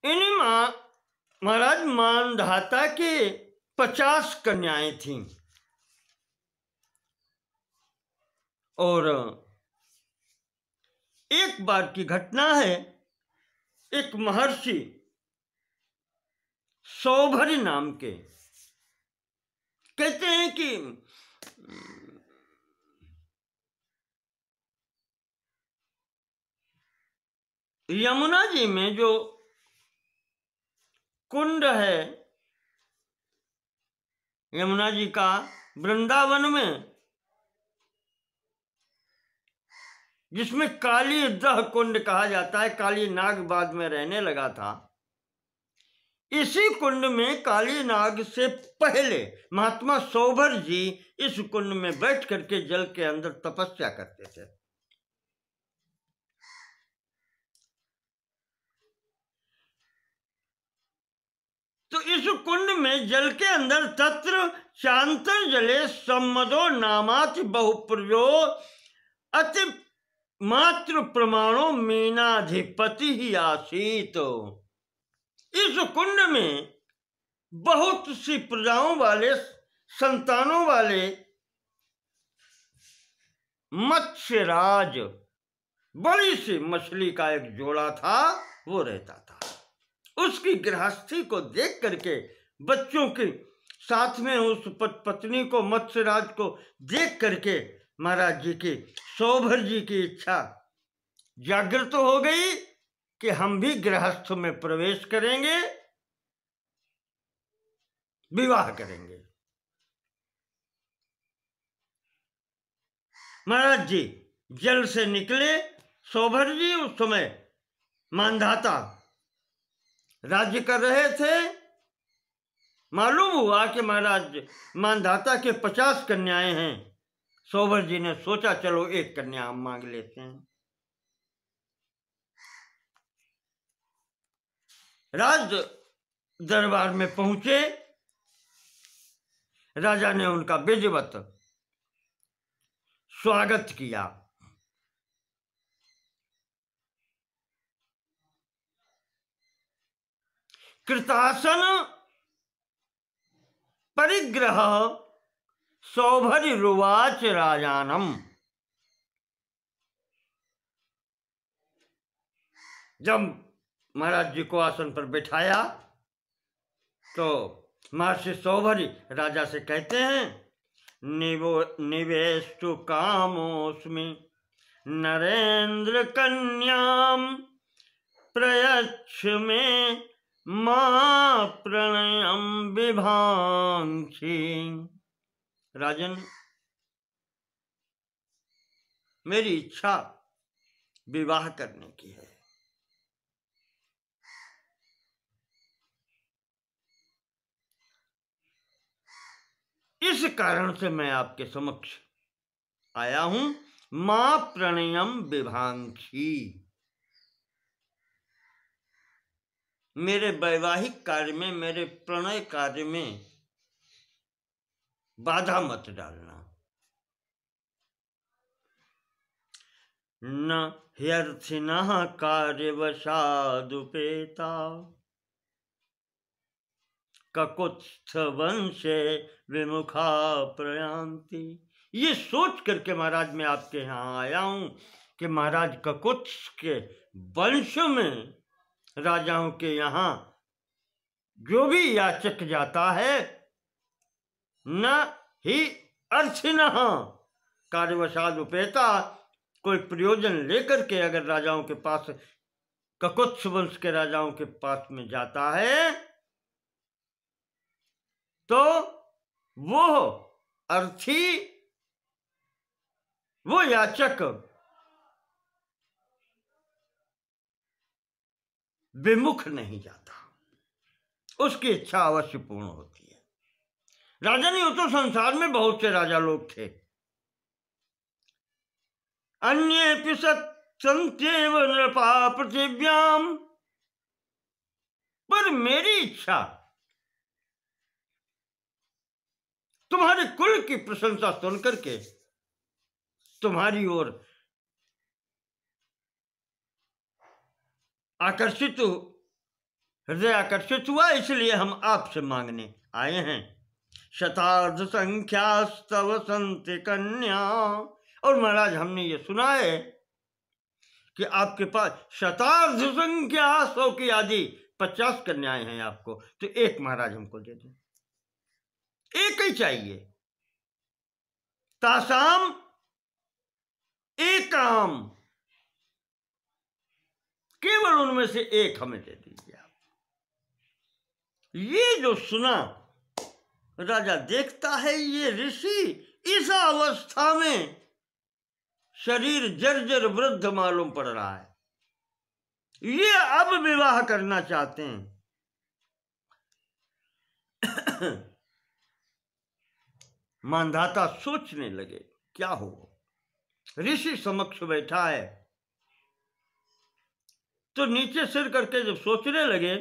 इन्हीं महाराज मानधाता के 50 कन्याएं थीं और एक बार की घटना है, एक महर्षि सौभरी नाम के, कहते हैं कि यमुना जी में जो कुंड है, यमुना जी का वृंदावन में, जिसमें काली दह कुंड कहा जाता है, काली नाग बाद में रहने लगा था। इसी कुंड में काली नाग से पहले महात्मा सौभर जी इस कुंड में बैठ करके जल के अंदर तपस्या करते थे। तो इस कुंड में जल के अंदर तत्र शांतर जले सम्मदो नामाति बहुप्रयो अति मात्र प्रमाणों मीनाधिपति ही आसीत। इस कुंड में बहुत सी प्रजाओं वाले, संतानों वाले मत्स्यराज, बड़ी सी मछली का एक जोड़ा था, वो रहता था। उसकी गृहस्थी को देख करके, बच्चों के साथ में उस पत्नी को, मत्स्यराज को देख करके महाराज जी की, सौभर जी की इच्छा जागृत हो गई कि हम भी गृहस्थ में प्रवेश करेंगे, विवाह करेंगे। महाराज जी जल से निकले। सौभर जी उस समय मानधाता राज्य कर रहे थे। मालूम हुआ कि महाराज मानधाता के 50 कन्याएं हैं। सौभर जी ने सोचा चलो एक कन्या हम मांग लेते हैं। राज दरबार में पहुंचे। राजा ने उनका विधिवत स्वागत किया। कृतासन परिग्रह सौभरी रुवाच राजानम। जब महाराज जी को आसन पर बिठाया तो महर्षि सौभरी राजा से कहते हैं, निवेष्टु कामोस्मि नरेंद्र कन्याम प्रयच्छ में मां प्रणयम विभांक्षी। राजन, मेरी इच्छा विवाह करने की है। इस कारण से मैं आपके समक्ष आया हूं। मां प्रणयम विभांक्षी, मेरे वैवाहिक कार्य में, मेरे प्रणय कार्य में बाधा मत डालना। न ह्यर्थिनः कार्यवशादुपेता ककुत्स्थ वंशे विमुखा प्रयांति। ये सोच करके महाराज मैं आपके यहाँ आया हूं कि महाराज ककुत्स्थ के वंश में, राजाओं के यहाँ जो भी याचक जाता है, न ही अर्थिनः कार्यवशाद उपेता, कोई प्रयोजन लेकर के अगर राजाओं के पास, ककुत्स्थ वंश के राजाओं के पास में जाता है तो वो अर्थी, वो याचक विमुख नहीं जाता, उसकी इच्छा अवश्य पूर्ण होती है। राजा नहीं हो तो संसार में बहुत से राजा लोग थे। अन्येऽपि सन्त्येव नृपा पृथिव्याम, पर मेरी इच्छा तुम्हारे कुल की प्रशंसा सुन करके तुम्हारी ओर आकर्षित हृदय आकर्षित हुआ, इसलिए हम आपसे मांगने आए हैं। शतार्ध संख्यास्तव संति कन्या। और महाराज हमने ये सुना है कि आपके पास शतार्ध संख्या 100 की आदि 50 कन्याएं हैं आपको, तो एक महाराज हमको दे दें, एक ही चाहिए। तासाम एकाम, केवल उनमें से एक हमें दे दीजिए आप। ये जो सुना, राजा देखता है ये ऋषि इस अवस्था में शरीर जर्जर वृद्ध मालूम पड़ रहा है, ये अब विवाह करना चाहते हैं। मांधाता सोचने लगे क्या हो। ऋषि समक्ष बैठा है, तो नीचे सिर करके जब सोचने लगे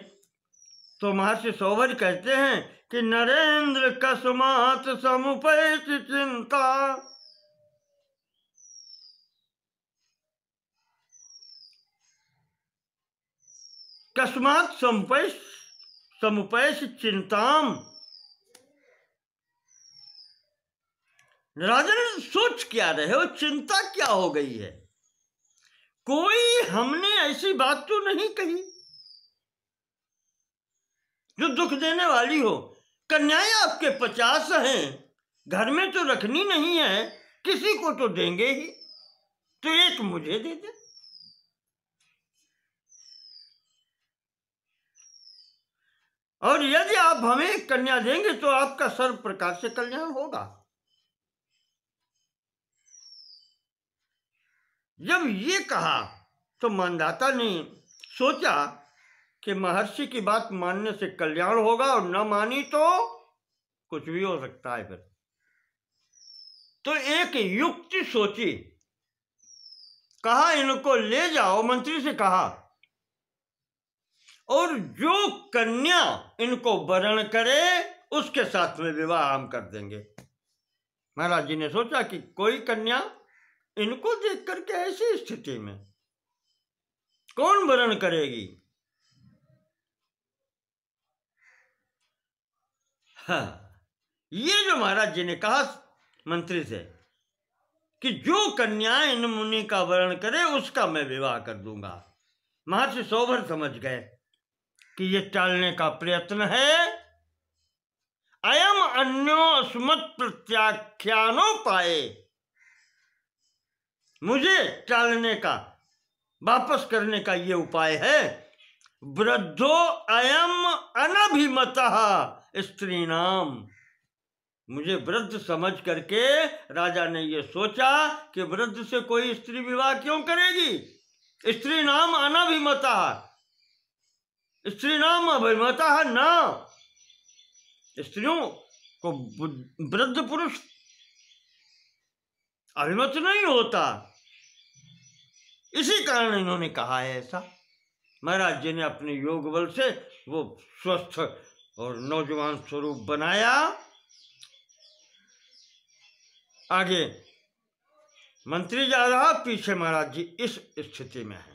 तो महर्षि सौभर कहते हैं कि नरेंद्र कस्मात समुपैत चिंता। कस्मात समुपैत चिंताम। राजन सोच क्या रहे हो, चिंता क्या हो गई है? कोई हमने ऐसी बात तो नहीं कही जो दुख देने वाली हो। कन्याएं आपके 50 हैं, घर में तो रखनी नहीं है, किसी को तो देंगे ही, तो एक मुझे दे दे। और यदि आप हमें कन्या देंगे तो आपका सर्व प्रकार से कल्याण होगा। जब ये कहा तो मानदाता ने सोचा कि महर्षि की बात मानने से कल्याण होगा, और न मानी तो कुछ भी हो सकता है। फिर तो एक युक्ति सोची, कहा इनको ले जाओ, मंत्री से कहा, और जो कन्या इनको वरण करे उसके साथ में विवाह हम कर देंगे। महाराज जी ने सोचा कि कोई कन्या इनको देख करके ऐसी स्थिति में कौन वरण करेगी। हाँ, ये जो महाराज जी ने कहा मंत्री से कि जो कन्या इन मुनि का वरण करे उसका मैं विवाह कर दूंगा, महर्षि सौभर समझ गए कि ये टालने का प्रयत्न है। अयम अन्यो अस्मत् प्रत्याख्यानोपाये, मुझे टालने का, वापस करने का ये उपाय है। वृद्धो अयम अनभिमतः स्त्रीणाम, मुझे वृद्ध समझ करके राजा ने ये सोचा कि वृद्ध से कोई स्त्री विवाह क्यों करेगी। स्त्रीणाम अनभिमतः, स्त्रीणाम अभिमतः न, स्त्रियों को वृद्ध पुरुष अभिमत नहीं होता, इसी कारण इन्होंने कहा है ऐसा। महाराज जी ने अपने योग बल से वो स्वस्थ और नौजवान स्वरूप बनाया। आगे मंत्री जा रहा, पीछे महाराज जी इस स्थिति में है।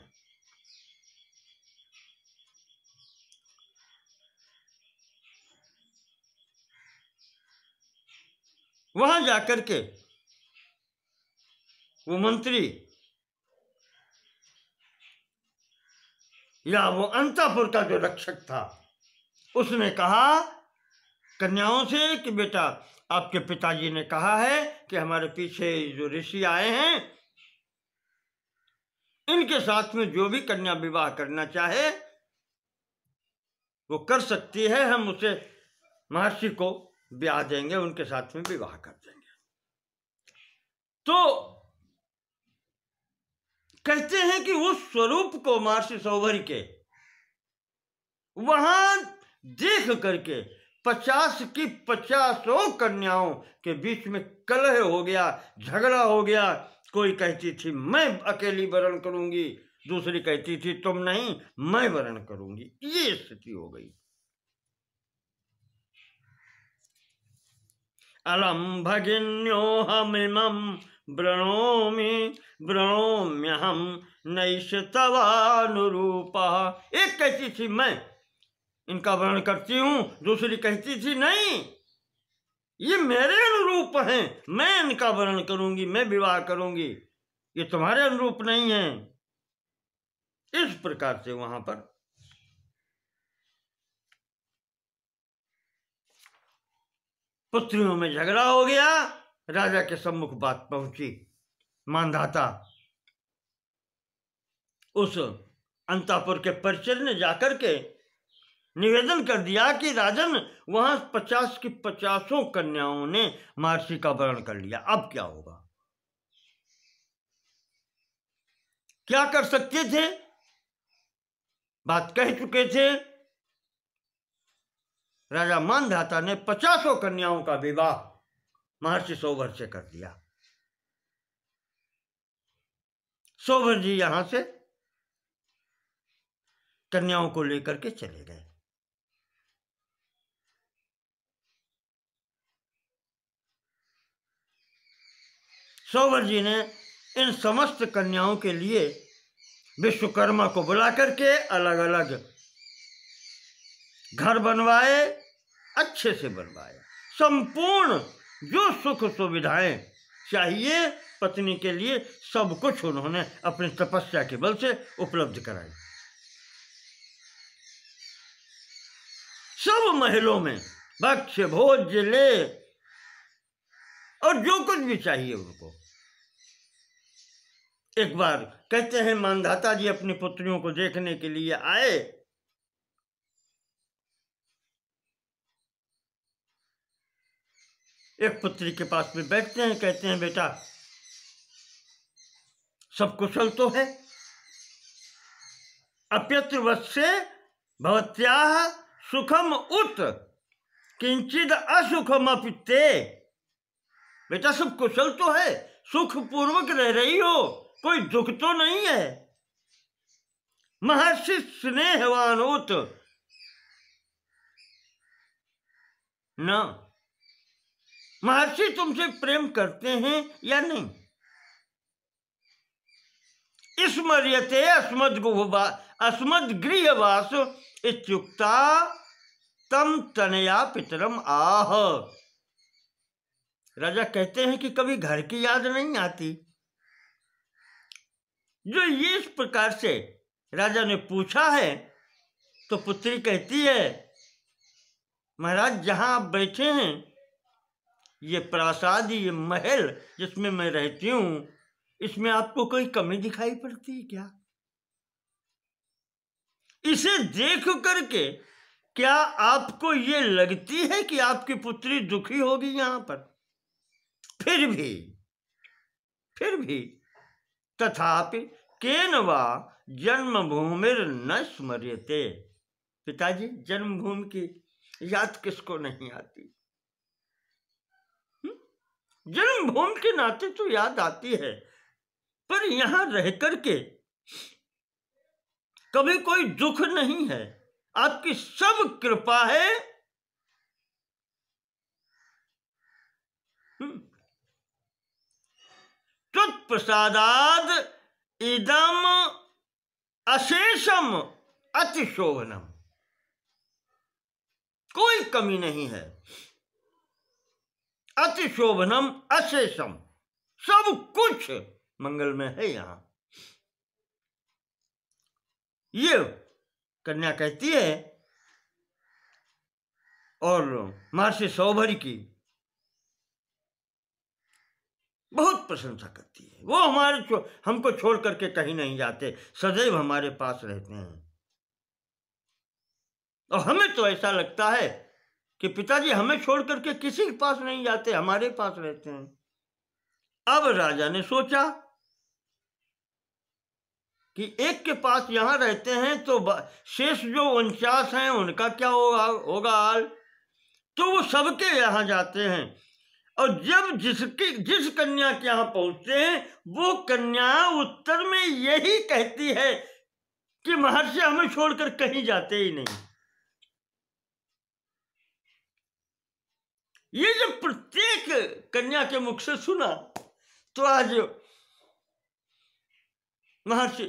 वहां जाकर के वो मंत्री या वो अंतःपुर का जो रक्षक था उसने कहा कन्याओं से कि बेटा आपके पिताजी ने कहा है कि हमारे पीछे जो ऋषि आए हैं इनके साथ में जो भी कन्या विवाह करना चाहे वो कर सकती है, हम उसे महर्षि को ब्याह देंगे, उनके साथ में विवाह कर देंगे। तो कहते हैं कि उस स्वरूप को महर्षि सौभर के वहां देख करके 50 की 50 कन्याओं के बीच में कलह हो गया, झगड़ा हो गया। कोई कहती थी मैं अकेली वरण करूंगी, दूसरी कहती थी तुम नहीं मैं वरण करूंगी, ये स्थिति हो गई। अलम भगिन्यो हमिमं वृणोमि वृणोम्यहम नैष तवानुरूपः। एक कहती थी मैं इनका वर्ण करती हूं। दूसरी कहती थी नहीं, ये मेरे अनुरूप हैं, मैं इनका वर्ण करूंगी, मैं विवाह करूंगी, ये तुम्हारे अनुरूप नहीं है। इस प्रकार से वहां पर पुत्रियों में झगड़ा हो गया। राजा के सम्मुख बात पहुंची। मांधाता उस अंतापुर के परिचर ने जाकर के निवेदन कर दिया कि राजन, वहां 50 की 50 कन्याओं ने महर्षि का वर्ण कर लिया, अब क्या होगा? क्या कर सकते थे? बात कह चुके थे। राजा मानधाता ने 50 कन्याओं का विवाह महर्षि सौभर से कर दिया। सौभर जी यहां से कन्याओं को लेकर के चले गए। सौभर जी ने इन समस्त कन्याओं के लिए विश्वकर्मा को बुला करके अलग अलग घर बनवाए, अच्छे से बनवाए। संपूर्ण जो सुख सुविधाएं चाहिए पत्नी के लिए, सब कुछ उन्होंने अपनी तपस्या के बल से उपलब्ध कराई। सब महलों में भक्ष्य भोज्य ले और जो कुछ भी चाहिए उनको। एक बार कहते हैं मानधाता जी अपनी पुत्रियों को देखने के लिए आए। एक पुत्री के पास में बैठते हैं, कहते हैं बेटा सब कुशल तो है? अप्यत्र वत्से भवत्याः सुखम उत किंचिद असुखम अपिते। बेटा सब कुशल तो है, सुख पूर्वक रह रही हो, कोई दुख तो नहीं है। महर्षि स्नेहवान उत न, महर्षि तुमसे प्रेम करते हैं या नहीं? स्मर्यते अस्मद्गृहवास इत्युक्ता तम तनया पितरम आह। राजा कहते हैं कि कभी घर की याद नहीं आती? जो ये इस प्रकार से राजा ने पूछा है तो पुत्री कहती है महाराज जहां आप बैठे हैं, ये प्रासाद, ये महल जिसमें मैं रहती हूं, इसमें आपको कोई कमी दिखाई पड़ती है क्या? इसे देख करके क्या आपको ये लगती है कि आपकी पुत्री दुखी होगी यहां पर? फिर भी तथापि केन वा जन्मभूमिर न स्मर्यते। पिताजी जन्मभूमि की याद किसको नहीं आती? जन्मभूमि के नाते तो याद आती है, पर यहां रह करके कभी कोई दुख नहीं है। आपकी सब कृपा है। त्वत्प्रसादाद इदम अशेषम अतिशोभनम। कोई कमी नहीं है। अतिशोभनम अशेषम, सब कुछ मंगलमय है यहां। ये कन्या कहती है और महर्षि सौभरी की बहुत प्रशंसा करती है। वो हमको छोड़ करके कहीं नहीं जाते, सदैव हमारे पास रहते हैं। और हमें तो ऐसा लगता है कि पिताजी हमें छोड़ करके किसी के पास नहीं जाते, हमारे पास रहते हैं। अब राजा ने सोचा कि एक के पास यहां रहते हैं तो शेष जो 49 हैं उनका क्या होगा हाल? तो वो सबके यहां जाते हैं और जब जिस कन्या के यहां पहुंचते हैं वो कन्या उत्तर में यही कहती है कि महर्षि हमें छोड़कर कहीं जाते ही नहीं। ये जब प्रत्येक कन्या के मुख से सुना तो आज महर्षि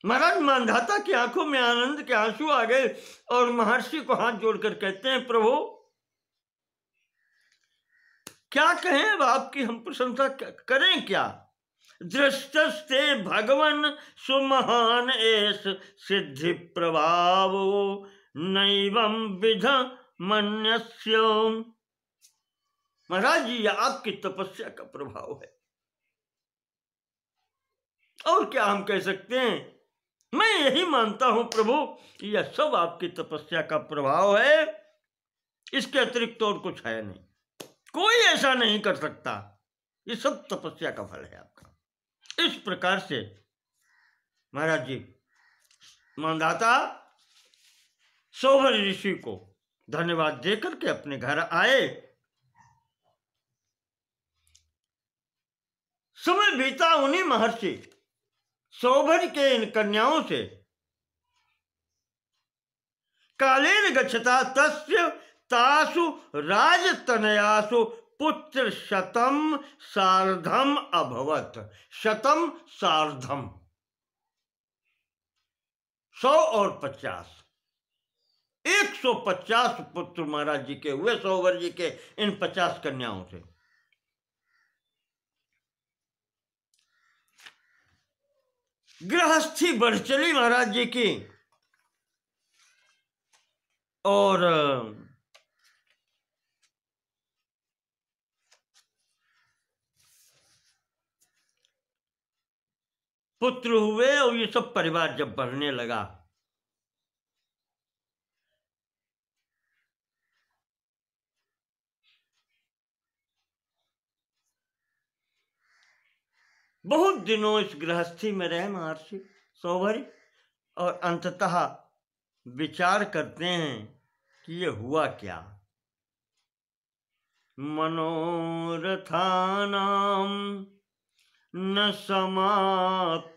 महाराज मांधाता की आंखों में आनंद के आंसू आ गए और महर्षि को हाथ जोड़कर कहते हैं, प्रभु क्या कहें, अब आपकी हम प्रशंसा करें क्या। दृष्टस्ते भगवन सुमहान एस सिद्धि प्रभाव नैवं विध मन्यस्य। महाराज जी, यह आपकी तपस्या का प्रभाव है, और क्या हम कह सकते हैं। मैं यही मानता हूं प्रभु, यह सब आपकी तपस्या का प्रभाव है, इसके अतिरिक्त और कुछ है नहीं, कोई ऐसा नहीं कर सकता, ये सब तपस्या का फल है आपका। इस प्रकार से महाराज जी मांधाता सौभर ऋषि को धन्यवाद देकर के अपने घर आए। समय बीता उन्हीं महर्षि सौभर के इन कन्याओं से कालेन गच्छता तस्य तासु राजतनयासु पुत्र शतम सार्धम अभवत। शतम सार्धम 100 और 50, 150 पुत्र महाराज जी के हुए सौभर जी के इन 50 कन्याओं से। गृहस्थी बढ़ चली महाराज जी की, और पुत्र हुए, और ये सब परिवार जब बढ़ने लगा, बहुत दिनों इस गृहस्थी में रहे महर्षि सौभरी, और अंततः विचार करते हैं कि ये हुआ क्या। मनोरथानाम न समाप्तिरस्ति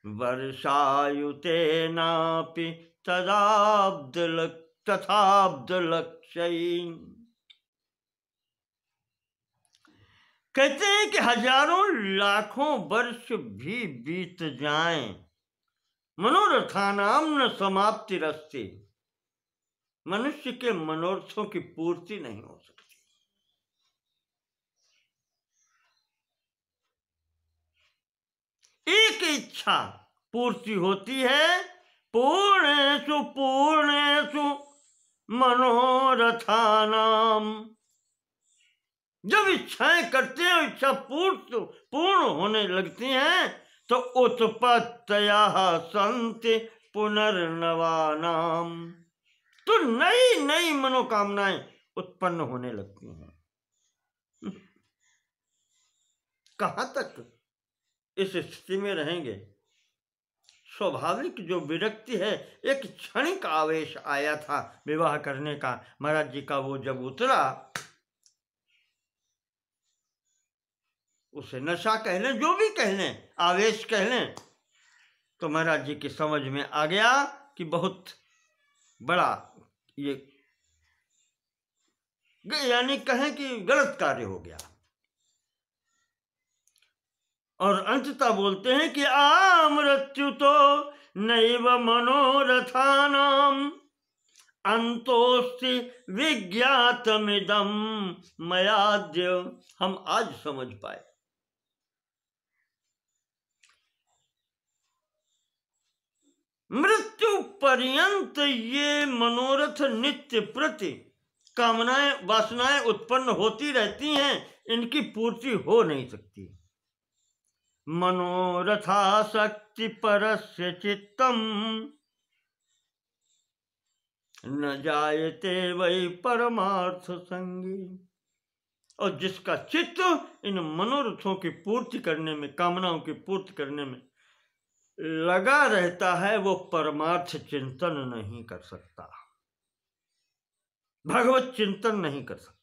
वर्षायुतेनापि तथाब्दलक्ष्यै। कहते हैं कि हजारों लाखों वर्ष भी बीत जाएं, मनोरथानाम न समाप्तिरस्ति, मनुष्य के मनोरथों की पूर्ति नहीं हो सकती। एक इच्छा पूर्ति होती है, पूर्णेषु पूर्णेषु मनोरथानाम। जब इच्छाएं करते हैं, इच्छा पूर्ण होने लगती हैं, तो उत्पत्तयः सन्ति पुनर्नवानाम, तो नई नई मनोकामनाएं उत्पन्न होने लगती हैं। कहां तक इस स्थिति में रहेंगे। स्वाभाविक जो विरक्ति है, एक क्षणिक आवेश आया था विवाह करने का महाराज जी का, वो जब उतरा, उसे नशा कह लें, जो भी कह लें, आवेश कह लें, तो महाराज जी की समझ में आ गया कि बहुत बड़ा ये, यानी कहें कि गलत कार्य हो गया। और अंततः बोलते हैं कि मृत्यु तो नैव मनोरथानाम अंतोस्ति विज्ञातमिदं मयाद्य। हम आज समझ पाए, मृत्यु पर्यंत ये मनोरथ नित्य प्रति कामनाएं वासनाएं उत्पन्न होती रहती हैं, इनकी पूर्ति हो नहीं सकती। मनोरथासक्ति परस्य चित्तम न जायते वै परमार्थ संगी। और जिसका चित्त इन मनोरथों की पूर्ति करने में, कामनाओं की पूर्ति करने में लगा रहता है, वो परमार्थ चिंतन नहीं कर सकता, भगवत चिंतन नहीं कर सकता।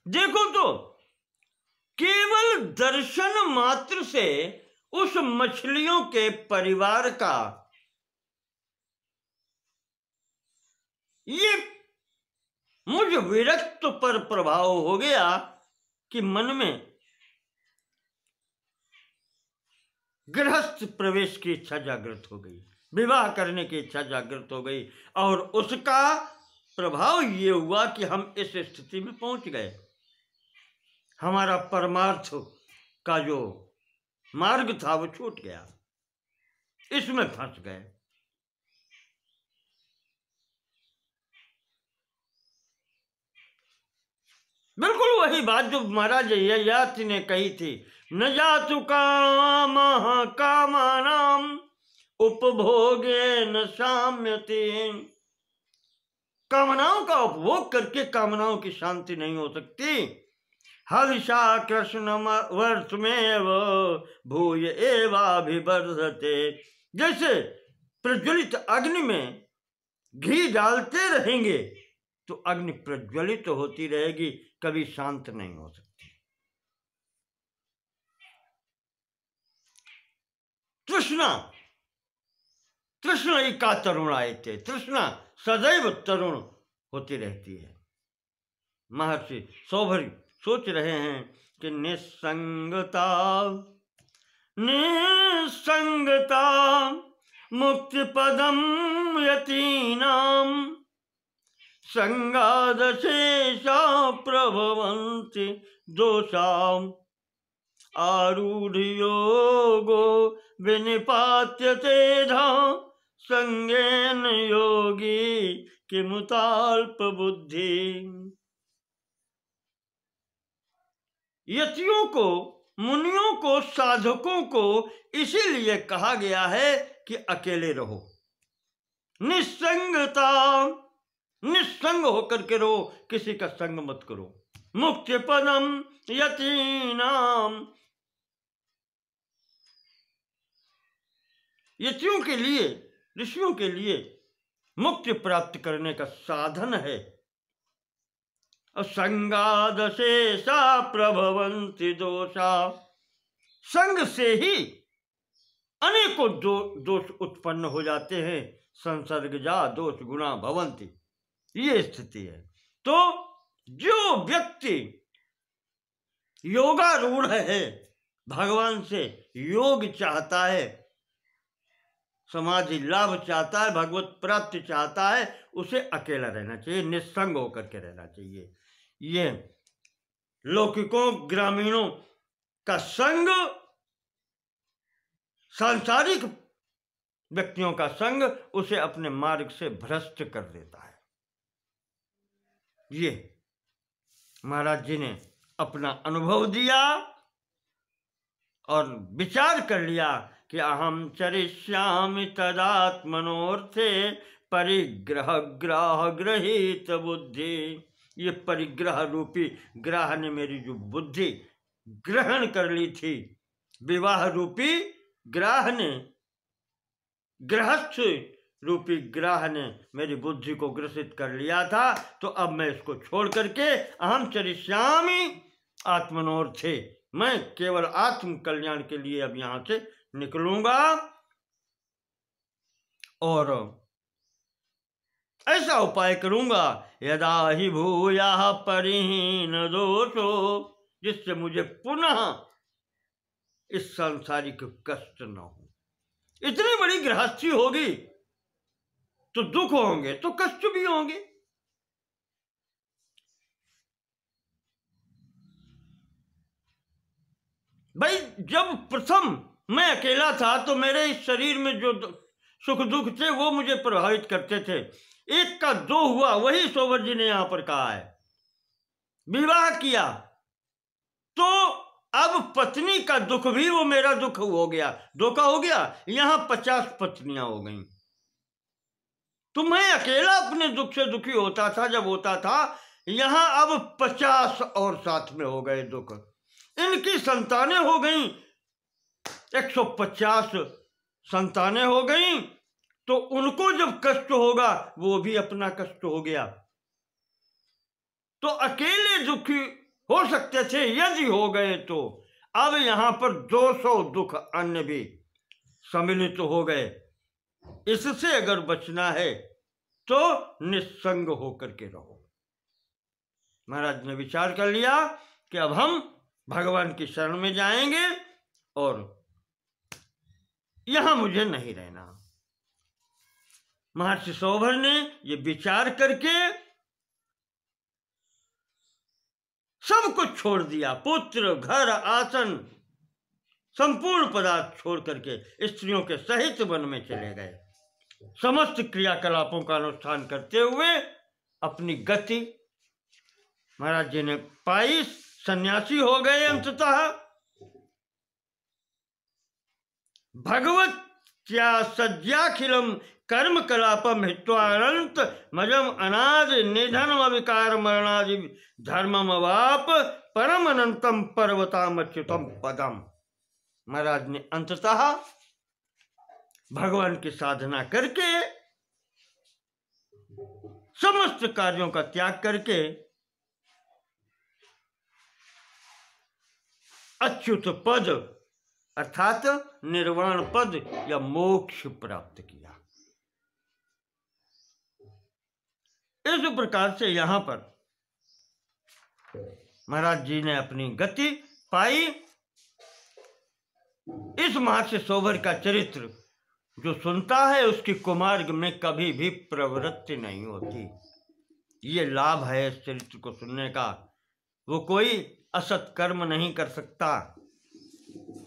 देखो तो केवल दर्शन मात्र से उस मछलियों के परिवार का ये मुझ विरक्त पर प्रभाव हो गया कि मन में गृहस्थ प्रवेश की इच्छा जागृत हो गई, विवाह करने की इच्छा जागृत हो गई, और उसका प्रभाव ये हुआ कि हम इस स्थिति में पहुंच गए। हमारा परमार्थ का जो मार्ग था वो छूट गया, इसमें फंस गए। बिल्कुल वही बात जो महाराज ययाति ने कही थी, न जातु काम कामानाम उपभोगे न साम्यते। कामनाओं का उपभोग करके कामनाओं की शांति नहीं हो सकती। हविषा कृष्ण वर्ष में भूय एवाभिवर्धते। जैसे प्रज्वलित अग्नि में घी डालते रहेंगे तो अग्नि प्रज्वलित होती रहेगी, कभी शांत नहीं हो सकती। तृष्णा तृष्णा का तरुण आए थे, तृष्णा सदैव तरुण होती रहती है। महर्षि सौभरी सोच रहे हैं कि निसंगता निसंगता मुक्ति पदम यतीनाम संगादशेषा प्रभवन्ति दोषाम आरूढ़ योगो विनिपात्यते धा संगेन योगी किमुताल्प बुद्धि। यतियों को, मुनियों को, साधकों को इसीलिए कहा गया है कि अकेले रहो, निसंगता, निसंग होकर के रहो, किसी का संग मत करो। मुक्ति पदम यतीनाम, यतियों के लिए, ऋषियों के लिए मुक्ति प्राप्त करने का साधन है। संगादशेषा प्रभवन्ति दोषा, संग से ही अनेकों दोष उत्पन्न हो जाते हैं। संसर्गजा दोष गुणा भवन्ति, ये स्थिति है। तो जो व्यक्ति योगारूढ़ है, भगवान से योग चाहता है, समाधि लाभ चाहता है, भगवत प्राप्ति चाहता है, उसे अकेला रहना चाहिए, निस्संग होकर के रहना चाहिए। ये लौकिकों, ग्रामीणों का संग, सांसारिक व्यक्तियों का संग उसे अपने मार्ग से भ्रष्ट कर देता है। ये महाराज जी ने अपना अनुभव दिया और विचार कर लिया कि अहम चरिष्यामि तदात्मनोर्थे परिग्रह ग्राह ग्रहीत बुद्धि। ये परिग्रह रूपी ग्राह ने मेरी जो बुद्धि ग्रहण कर ली थी, विवाह रूपी ग्राह ने, गृहस्थ रूपी ग्राह ने मेरी बुद्धि को ग्रसित कर लिया था, तो अब मैं इसको छोड़ करके अहम चरिष्यामि आत्मनोर्थे, मैं केवल आत्म कल्याण के लिए अब यहां से निकलूंगा और ऐसा उपाय करूंगा यदा ही भूया परिहीन दोषो, जिससे मुझे पुनः इस सांसारिक कष्ट न हो। इतनी बड़ी गृहस्थी होगी तो दुख होंगे तो कष्ट भी होंगे। भाई जब प्रथम मैं अकेला था तो मेरे इस शरीर में जो सुख दुख थे वो मुझे प्रभावित करते थे। एक का दो हुआ, वही सोबर जी ने यहां पर कहा है। विवाह किया तो अब पत्नी का दुख भी वो मेरा दुख हो गया, धोखा हो गया। यहां 50 पत्नियां हो गईं। तो मैं अकेला अपने दुख से दुखी होता था जब होता था, यहां अब 50 और साथ में हो गए दुख। इनकी संतानें हो गईं, 150 संतानें हो गईं, तो उनको जब कष्ट होगा वो भी अपना कष्ट हो गया। तो अकेले दुखी हो सकते थे, यदि हो गए तो अब यहां पर 200 दुख अन्य भी सम्मिलित हो गए। इससे अगर बचना है तो निस्संग होकर के रहो। महाराज ने विचार कर लिया कि अब हम भगवान की शरण में जाएंगे और यहां मुझे नहीं रहना। महर्षि शोभर ने ये विचार करके सब कुछ छोड़ दिया, पुत्र, घर, आसन, संपूर्ण पदार्थ छोड़ करके स्त्रियों के सहित वन में चले गए। समस्त क्रियाकलापों का अनुष्ठान करते हुए अपनी गति महाराज जी ने पाई, सन्यासी हो गए अंततः। भगवत क्या सज्जाखिलम कर्म कलापम हित्वानंत मजम अनाद निधनम अविकार मरणादि धर्मम अवाप परम अनंतम पर्वताम अच्युतम पदम। महाराज ने अंततः भगवान की साधना करके समस्त कार्यों का त्याग करके अच्युत पद अर्थात निर्वाण पद या मोक्ष प्राप्त किया। इस प्रकार से यहां पर महाराज जी ने अपनी गति पाई। इस महर्षि शोभर का चरित्र जो सुनता है उसकी कुमार्ग में कभी भी प्रवृत्ति नहीं होती। ये लाभ है इस चरित्र को सुनने का। वो कोई असत कर्म नहीं कर सकता,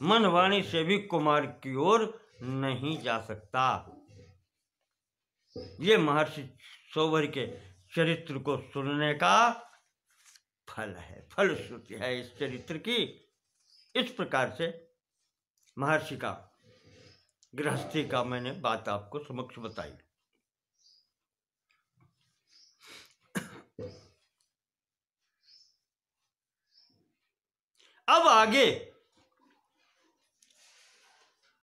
मन वाणी से भी कुमार्ग की ओर नहीं जा सकता। ये महर्षि शोभर के चरित्र को सुनने का फल है, फलश्रुति है इस चरित्र की। इस प्रकार से महर्षि का गृहस्थी का मैंने बात आपको समक्ष बताई। अब आगे